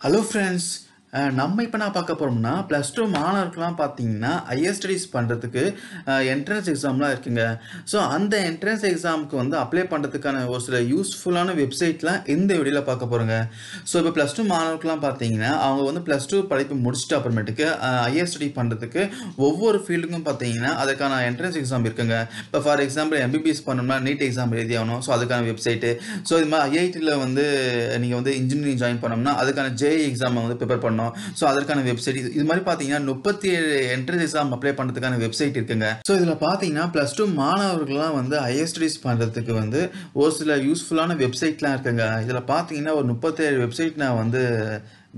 Hello friends. நம்ம இப்போ நான் பார்க்க போகிறோம்னா +2 மாணவர்கள்லாம் பார்த்தீங்கன்னா ஹையர் ஸ்டடீஸ் பண்ணுறதுக்கு என்ட்ரன்ஸ் எக்ஸாம்லாம் இருக்குங்க. ஸோ அந்த என்ட்ரன்ஸ் எக்ஸாமுக்கு வந்து அப்ளை பண்ணுறதுக்கான ஒரு சில யூஸ்ஃபுல்லான வெப்சைட்லாம் இந்த வீடியோவில் பார்க்க போகிறோங்க. ஸோ இப்போ +2 மாணவர்கள்லாம் பார்த்தீங்கன்னா அவங்க வந்து +2 படிப்பு முடிச்சுட்டு அப்புறமேட்டுக்கு ஹையர் ஸ்டடி பண்ணுறதுக்கு ஒவ்வொரு ஃபீல்டுக்கும் பார்த்தீங்கன்னா அதுக்கான என்ட்ரன்ஸ் எக்ஸாம் இருக்குங்க. இப்போ ஃபார் எக்ஸாம்பிள் எம்பிபிஎஸ் பண்ணோம்னா நீட் எக்ஸாம் எழுதி ஆகணும். ஸோ அதுக்கான வெப்சைட்டு. ஸோ இது மாதிரி ஐஐடியில் வந்து நீங்கள் வந்து இன்ஜினியரிங் ஜாயின் பண்ணோம்னா அதுக்கான ஜேஇ எக்ஸாமை வந்து ப்ரிப்பேர் பண்ணணும். ஸோ அதற்கான வெப்சைட் இது மாதிரி பார்த்தீங்கன்னா 37 என்ட்ரன்ஸ் எக்ஸாம் அப்ளை பண்ணுறதுக்கான வெப்சைட் இருக்குங்க. ஸோ இதில் பார்த்தீங்கன்னா +2 மாணவர்கள்லாம் வந்து ஹையர் ஸ்டடீஸ் பண்ணுறதுக்கு வந்து ஒரு சில யூஸ்ஃபுல்லான வெப்சைட்லாம் இருக்குங்க. இதில் பார்த்தீங்கன்னா ஒரு 37 வெப்சைட் நான் வந்து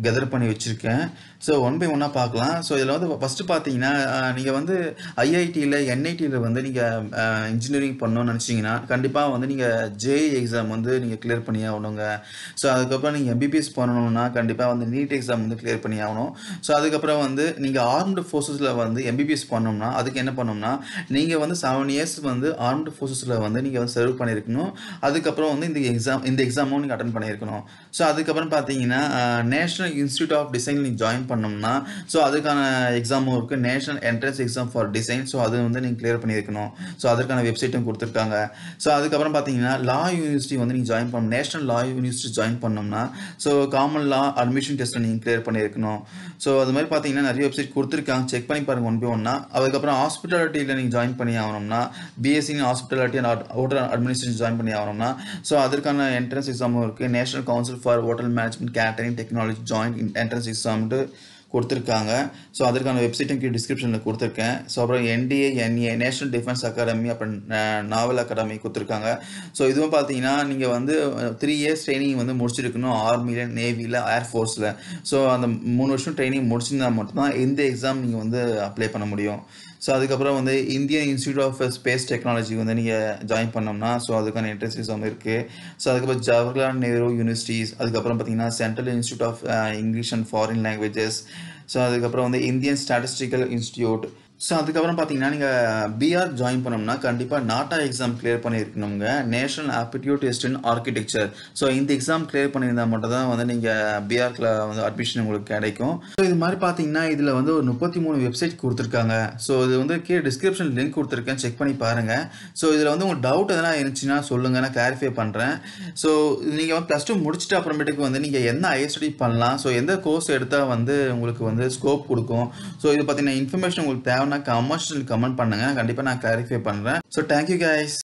கெதர் பண்ணி வச்சுருக்கேன். ஸோ ஒன் பை ஒன்னாக பார்க்கலாம். ஸோ இதில் வந்து ஃபஸ்ட்டு பார்த்தீங்கன்னா நீங்கள் வந்து ஐஐடியில் என்ஐடியில் வந்து நீங்கள் இன்ஜினியரிங் பண்ணணும்னு நினச்சிங்கன்னா கண்டிப்பாக வந்து நீங்கள் ஜேஇ எக்ஸாம் வந்து நீங்கள் கிளியர் பண்ணி ஆகணுங்க. ஸோ அதுக்கப்புறம் நீங்கள் எம்பிபிஎஸ் பண்ணணும்னா கண்டிப்பாக வந்து நீட் எக்ஸாம் வந்து கிளியர் பண்ணி ஆகணும். ஸோ அதுக்கப்புறம் வந்து நீங்கள் ஆர்ம்டு ஃபோர்ஸஸில் வந்து எம்பிபிஎஸ் பண்ணோம்னா அதுக்கு என்ன பண்ணணும்னா நீங்கள் வந்து 7 இயர்ஸ் வந்து ஆர்ம்டு ஃபோர்ஸஸில் வந்து நீங்கள் வந்து சர்வ் பண்ணியிருக்கணும். அதுக்கப்புறம் வந்து இந்த எக்ஸாமும் நீங்கள் அட்டன் பண்ணியிருக்கணும். ஸோ அதுக்கப்புறம் பார்த்தீங்கன்னா நேஷனல் இன்ஸ்டியூட் ஆஃப் டிசைன் நீங்கள் ஜாயின் பண்ணோம்னா ஸோ அதுக்கான எக்ஸாமும் இருக்குது. National entrance exam for design. So அது வந்து நீங்கள் கிளியர் பண்ணியிருக்கணும். ஸோ அதற்கான வெப்சைட்டும் கொடுத்துருக்காங்க. ஸோ அதுக்கப்புறம் பார்த்தீங்கன்னா லா யூனிவர்சிட்டி வந்து நீங்கள் ஜாயின் பண்ணணும். நேஷனல் லா யூனிவர்சிட்டி ஜாயின் பண்ணோம்னா ஸோ காமன் லா அட்மிஷன் டெஸ்ட்டை நீங்கள் கிளியர் பண்ணியிருக்கணும். ஸோ அது மாதிரி பார்த்தீங்கன்னா நிறைய வெப்சைட் கொடுத்துருக்காங்க. செக் பண்ணி பாருங்கள் ஒன் பை ஒன்னா. அதுக்கப்புறம் ஹாஸ்பிட்டாலிட்டியில் நீங்கள் ஜாயின் பண்ணி ஆகணும்னா BSc hospitality and hotel administration join பண்ணி ஆகணும்னா ஸோ அதற்கான என்ட்ரன்ஸ் எக்ஸாமும் இருக்குது. National council for hotel management catering technology join entrance எக்ஸாம்ட்டு கொடுத்துருக்காங்க. ஸோ அதற்கான வெப்சைட்டும் கீழே டிஸ்கிரிப்ஷனில் கொடுத்துருக்கேன். ஸோ அப்புறம் என்டிஏ நேஷனல் டிஃபென்ஸ் அகாடமி அப்புறம் நாவல் அகாடமி கொடுத்துருக்காங்க. ஸோ இதுவும் பார்த்தீங்கன்னா நீங்கள் வந்து 3 இயர்ஸ் ட்ரைனிங் வந்து முடிச்சிருக்கணும். ஆர்மியில், நேவியில், ஏர்ஃபோர்ஸில். ஸோ அந்த 3 வருஷம் ட்ரைனிங் முடிச்சிருந்தா மட்டும்தான் இந்த எக்ஸாம் நீங்கள் வந்து அப்ளை பண்ண முடியும். ஸோ அதுக்கப்புறம் வந்து Indian Institute of Space Technology வந்து நீங்கள் ஜாயின் பண்ணோம்னா ஸோ அதுக்கான என்ட்ரன்ஸ் எக்ஸாம் இருக்குது. ஸோ அதுக்கப்புறம் ஜவஹர்லால் நேரு யூனிவர்சிட்டிஸ், அதுக்கப்புறம் பார்த்தீங்கன்னா Central Institute of English and Foreign Languages. So அதுக்கப்புறம் வந்து இந்தியன் ஸ்டாட்டிஸ்டிக்கல் இன்ஸ்டியூட். ஸோ அதுக்கப்புறம் பார்த்தீங்கன்னா நீங்கள் பிஆர் ஜாயின் பண்ணோம்னா கண்டிப்பாக நாட்டா எக்ஸாம் கிளியர் பண்ணியிருக்கணுங்க. National aptitude test in architecture. So இந்த எக்ஸாம் கிளியர் பண்ணியிருந்தால் மட்டும் தான் வந்து நீங்கள் பிஆர்க்கில் வந்து அட்மிஷன் உங்களுக்கு கிடைக்கும். ஸோ இது மாதிரி பார்த்தீங்கன்னா இதில் வந்து ஒரு 33 வெப்சைட் கொடுத்துருக்காங்க. ஸோ இது வந்து கீழே டிஸ்கிரிப்ஷன் லிங்க் கொடுத்துருக்கேன். செக் பண்ணி பாருங்கள். ஸோ இதில் வந்து உங்களுக்கு டவுட் எதனா இருந்துச்சுன்னா சொல்லுங்கள், நான் கிளாரிஃபை பண்ணுறேன். ஸோ நீங்கள் வந்து +2 முடிச்சுட்டு அப்புறமேட்டுக்கு வந்து நீங்கள் என்ன ஹையர் ஸ்டடி பண்ணலாம், ஸோ எந்த கோர்ஸ் எடுத்தால் வந்து உங்களுக்கு வந்து ஸ்கோப் கொடுக்கும், ஸோ இது பார்த்தீங்கன்னா இன்ஃபர்மேஷன் உங்களுக்கு தேவைன்னா கமெண்ட் பண்ணுங்க. கண்டிப்பாக நான் கிளாரிஃபை பண்ணுறேன். So thank you guys.